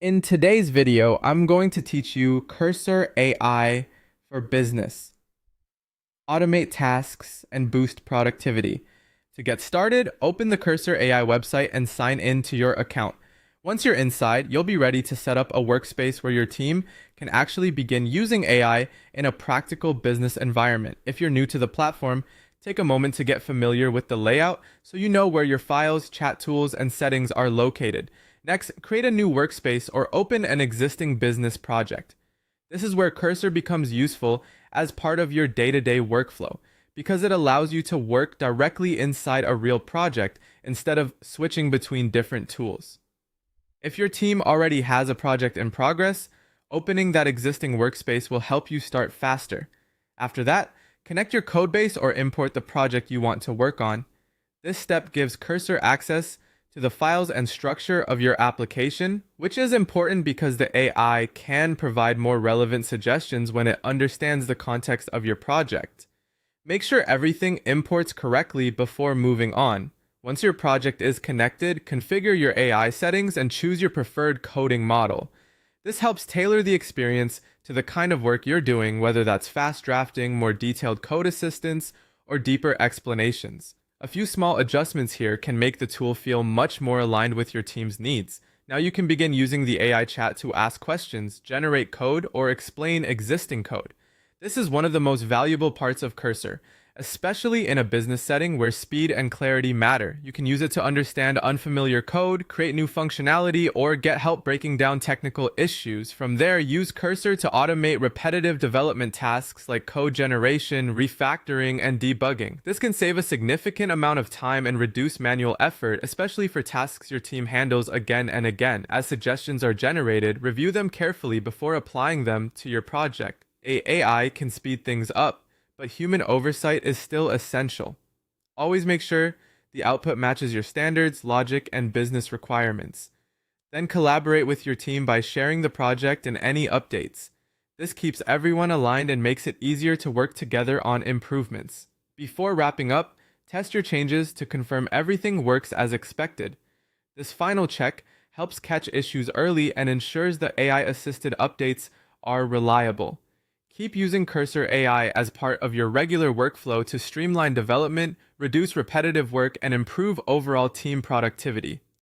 In today's video, I'm going to teach you Cursor AI for business. Automate tasks and boost productivity. To get started, open the Cursor AI website and sign in to your account. Once you're inside, you'll be ready to set up a workspace where your team can actually begin using AI in a practical business environment. If you're new to the platform, take a moment to get familiar with the layout so you know where your files, chat tools, and settings are located. Next, create a new workspace or open an existing business project. This is where Cursor becomes useful as part of your day-to-day workflow because it allows you to work directly inside a real project instead of switching between different tools. If your team already has a project in progress, opening that existing workspace will help you start faster. After that, connect your codebase or import the project you want to work on. This step gives Cursor access to the files and structure of your application, which is important because the AI can provide more relevant suggestions when it understands the context of your project. Make sure everything imports correctly before moving on. Once your project is connected, configure your AI settings and choose your preferred coding model. This helps tailor the experience to the kind of work you're doing, whether that's fast drafting, more detailed code assistance, or deeper explanations. A few small adjustments here can make the tool feel much more aligned with your team's needs. Now you can begin using the AI chat to ask questions, generate code, or explain existing code. This is one of the most valuable parts of Cursor, especially in a business setting where speed and clarity matter. You can use it to understand unfamiliar code, create new functionality, or get help breaking down technical issues. From there, use Cursor to automate repetitive development tasks like code generation, refactoring, and debugging. This can save a significant amount of time and reduce manual effort, especially for tasks your team handles again and again. As suggestions are generated, review them carefully before applying them to your project. AI can speed things up, but human oversight is still essential. Always make sure the output matches your standards, logic, and business requirements. Then collaborate with your team by sharing the project and any updates. This keeps everyone aligned and makes it easier to work together on improvements. Before wrapping up, test your changes to confirm everything works as expected. This final check helps catch issues early and ensures the AI-assisted updates are reliable. Keep using Cursor AI as part of your regular workflow to streamline development, reduce repetitive work, and improve overall team productivity.